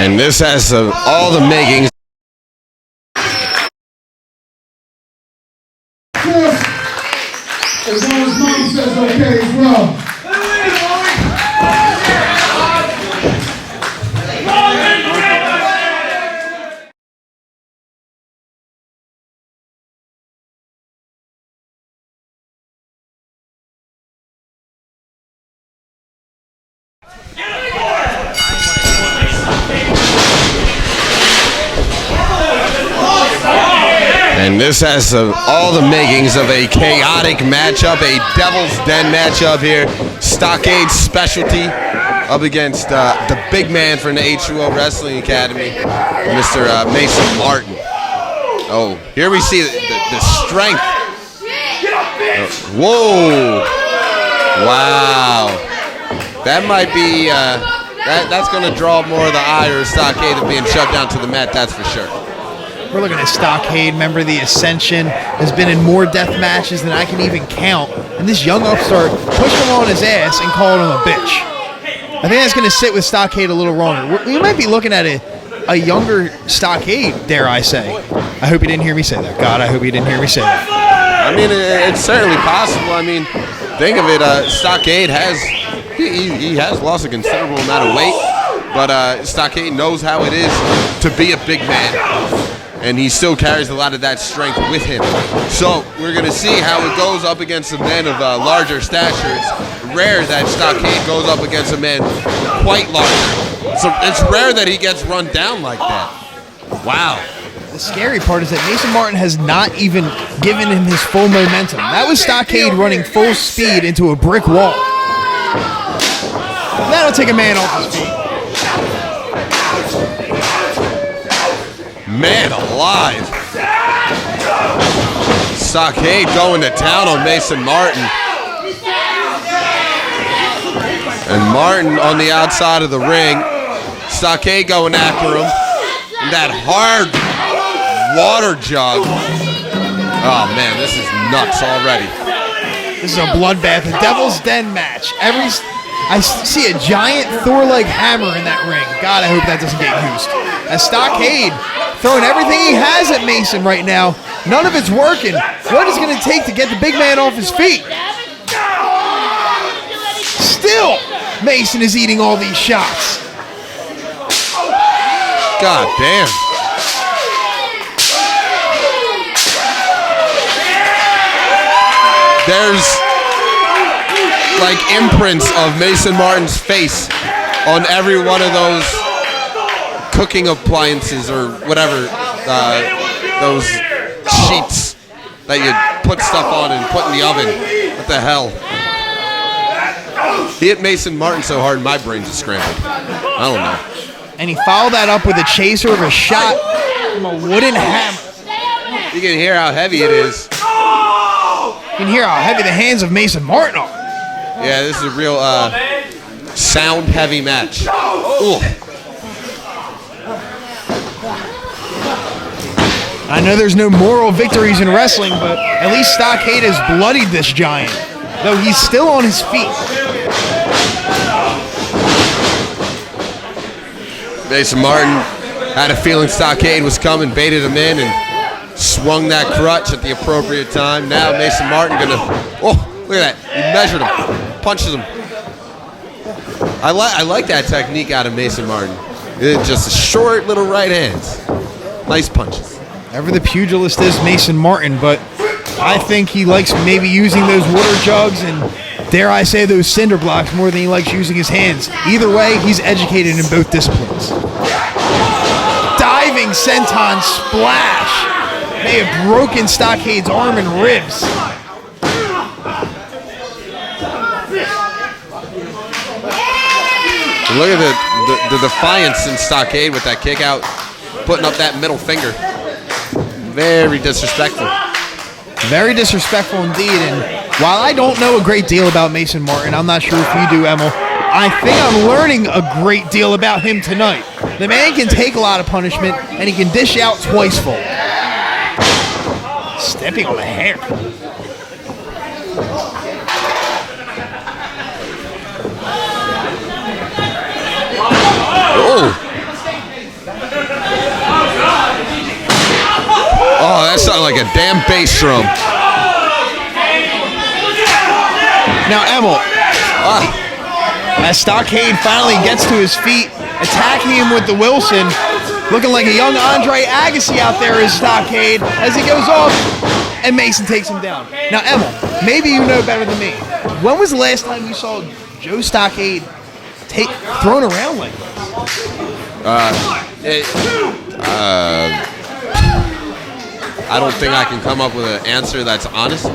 And this has all the makings. As long as Mom says okay as well. And this has all the makings of a chaotic matchup, a Devil's Den matchup here. Stockade specialty up against the big man from the H2O Wrestling Academy, Mr. Mason Martin. Oh, here we see the strength. Whoa. Wow. That might be, that's going to draw more of the ire of Stockade than being shoved down to the mat, that's for sure. We're looking at Stockade, member of the Ascension, has been in more death matches than I can even count. And this young upstart pushed him on his ass and called him a bitch. I think that's going to sit with Stockade a little longer. We might be looking at a younger Stockade, dare I say. I hope you didn't hear me say that. God, I hope you didn't hear me say that. I mean, it's certainly possible. I mean, think of it, Stockade has, he has lost a considerable amount of weight, but Stockade knows how it is to be a big man. And he still carries a lot of that strength with him. So we're going to see how it goes up against a man of larger stature. It's rare that Stockade goes up against a man quite larger. So it's rare that he gets run down like that. Wow. The scary part is that Mason Martin has not even given him his full momentum. That was Stockade running full speed into a brick wall. That'll take a man off his feet. Man alive. Stockade going to town on Mason Martin. And Martin on the outside of the ring. Stockade going after him. And that hard water jug. Oh man, this is nuts already. This is a bloodbath, a Devil's Den match. I see a giant Thor-like hammer in that ring. God, I hope that doesn't get used. As Stockade throwing everything he has at Mason right now. None of it's working. What is it going to take to get the big man off his feet? Still, Mason is eating all these shots. God damn. There's like imprints of Mason Martin's face on every one of those cooking appliances or whatever, those sheets that you put stuff on and put in the oven. What the hell? He hit Mason Martin so hard my brain just scrambled. I don't know. And he followed that up with a chaser of a shot from a wooden hammer. You can hear how heavy it is. You can hear how heavy the hands of Mason Martin are. Yeah, this is a real sound-heavy match. Ooh. I know there's no moral victories in wrestling, but at least Stockade has bloodied this giant, though he's still on his feet. Mason Martin had a feeling Stockade was coming, baited him in, and swung that crutch at the appropriate time. Now Mason Martin gonna, oh, look at that, he measured him, punches him. I like that technique out of Mason Martin. It's just short little right hands, nice punches. Ever the pugilist is Mason Martin, but I think he likes maybe using those water jugs and, dare I say, those cinder blocks more than he likes using his hands. Either way, he's educated in both disciplines. Diving senton splash may have broken Stockade's arm and ribs. Look at the defiance in Stockade with that kick out, putting up that middle finger. Very disrespectful. Very disrespectful indeed. And while I don't know a great deal about Mason Martin, I'm not sure if you do, Emil, I think I'm learning a great deal about him tonight. The man can take a lot of punishment, and he can dish out twice full. Stepping on the hair. Oh. sound like a damn bass drum. Now, Emil, as Stockade finally gets to his feet, attacking him with the Wilson, looking like a young Andre Agassi out there is Stockade as he goes off, and Mason takes him down. Now, Emil, maybe you know better than me. When was the last time you saw Joe Stockade thrown around like this? I don't think I can come up with an answer that's honest,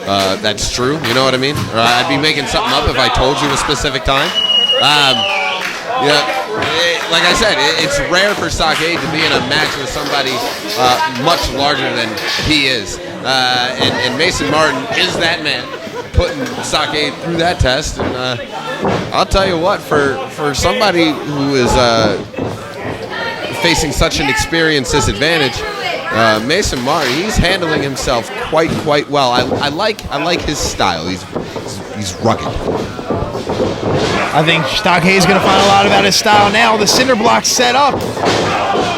that's true. You know what I mean? Or I'd be making something up if I told you a specific time. Like I said, it's rare for Stockade to be in a match with somebody much larger than he is. And Mason Martin is that man, putting Stockade through that test. And I'll tell you what, for somebody who is facing such an experience disadvantage, Mason Martin, he's handling himself quite well. I like his style. He's rugged. I think Stockade's going to find a lot about his style now. The cinder block's set up.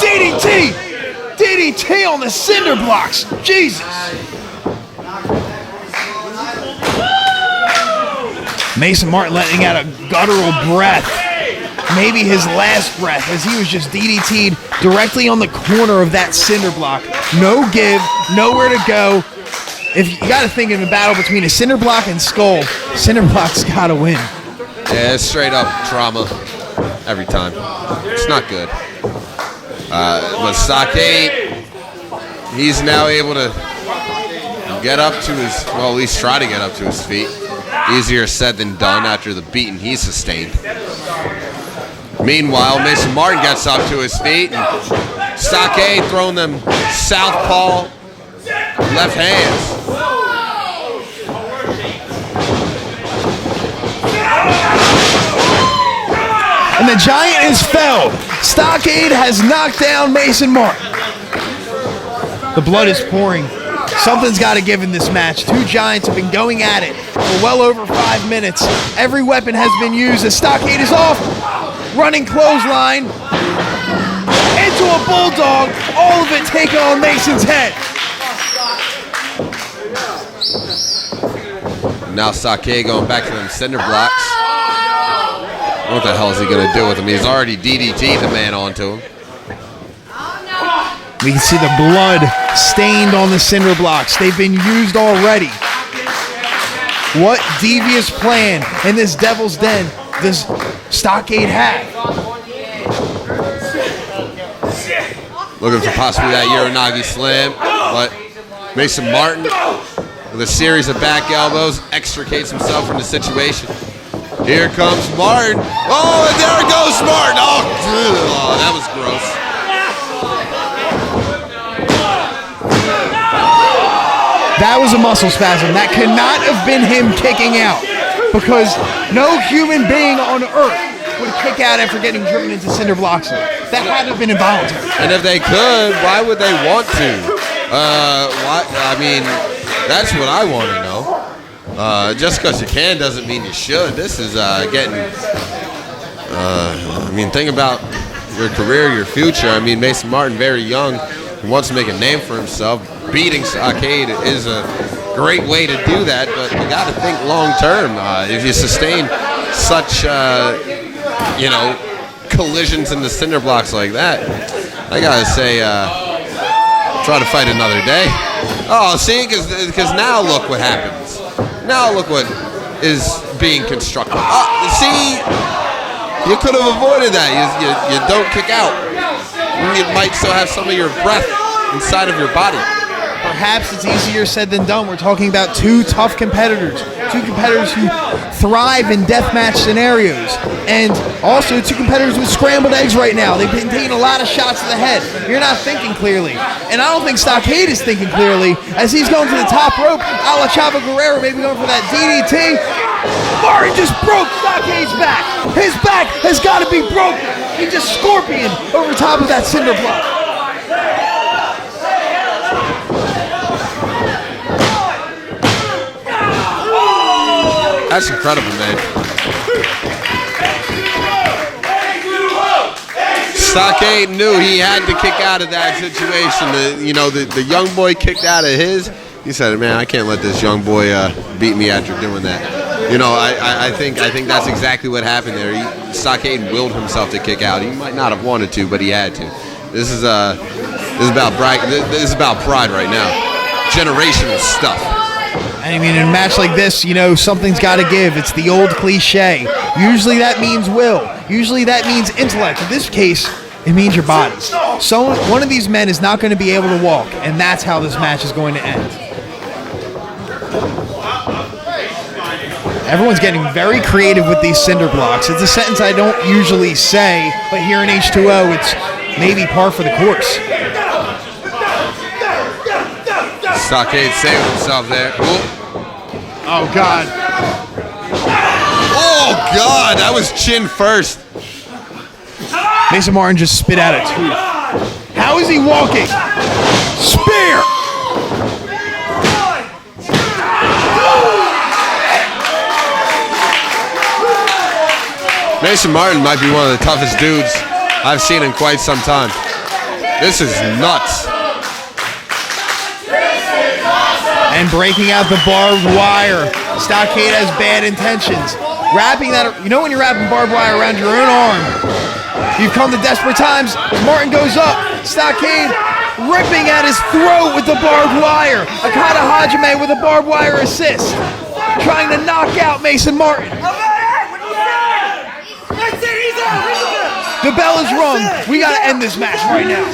DDT! DDT on the cinder blocks. Jesus. Mason Martin letting out a guttural breath. Maybe his last breath, as he was just DDT'd directly on the corner of that cinder block. No give, nowhere to go. If you got to think of a battle between a cinder block and skull, cinder block's got to win. Yeah, it's straight up trauma every time. It's not good. But Stockade, he's now able to get up to his, well, at least try to get up to his feet. Easier said than done after the beating he sustained. Meanwhile, Mason Martin gets up to his feet, and Stockade throwing them southpaw left hands. And the Giant is felled. Stockade has knocked down Mason Martin. The blood is pouring. Something's got to give in this match. Two Giants have been going at it for well over 5 minutes. Every weapon has been used as Stockade is off. Running clothesline into a bulldog. All of it taken on Mason's head. Now Stockade going back to them cinder blocks. What the hell is he going to do with him? He's already DDT'd the man onto him. We can see the blood stained on the cinder blocks. They've been used already. What devious plan in this Devil's Den does Stockade have? Looking for possibly that Uranagi slam, but Mason Martin, with a series of back elbows, extricates himself from the situation. Here comes Martin. Oh, and there goes Martin. Oh, that was gross. That was a muscle spasm. That could not have been him kicking out, because no human being on earth would kick out after getting driven into cinder blocks. That had to have been involuntary. And if they could, why would they want to? Why? I mean, that's what I want to know. Just because you can doesn't mean you should. This is getting. I mean, think about your career, your future. I mean, Mason Martin, very young, he wants to make a name for himself. Beating Stockade is a great way to do that, but you got to think long term. If you sustain such, collisions in the cinder blocks like that, I gotta say, try to fight another day. Oh, see, because now look what happens. Now look what is being constructed. See, you could have avoided that. You don't kick out. You might still have some of your breath inside of your body. Perhaps it's easier said than done. We're talking about two tough competitors. Two competitors who thrive in deathmatch scenarios. And also two competitors with scrambled eggs right now. They've been taking a lot of shots to the head. You're not thinking clearly. And I don't think Stockade is thinking clearly as he's going to the top rope. A la Chavo Guerrero, maybe going for that DDT. Martin just broke Stockade's back. His back has got to be broken. He just scorpioned over top of that cinder block. That's incredible, man. Stockade knew he had to kick out of that situation. The young boy kicked out of his. He said, "Man, I can't let this young boy beat me after doing that." I think that's exactly what happened there. Stockade willed himself to kick out. He might not have wanted to, but he had to. This is about pride right now. Generational stuff. I mean, in a match like this, something's got to give. It's the old cliche. Usually that means will. Usually that means intellect. In this case, it means your body. So one of these men is not going to be able to walk, and that's how this match is going to end. Everyone's getting very creative with these cinder blocks. It's a sentence I don't usually say, but here in H2O, it's maybe par for the course. Stockade saved himself there. Ooh. Oh, God. Oh, God, that was chin first. Mason Martin just spit out a tooth. How is he walking? Spear! Mason Martin might be one of the toughest dudes I've seen in quite some time. This is nuts. And breaking out the barbed wire. Stockade has bad intentions. Wrapping that, when you're wrapping barbed wire around your own arm, you've come to desperate times. Martin goes up. Stockade ripping at his throat with the barbed wire. Kaide Lothbrok with a barbed wire assist. Trying to knock out Mason Martin. The bell is rung. We got to end this match right now.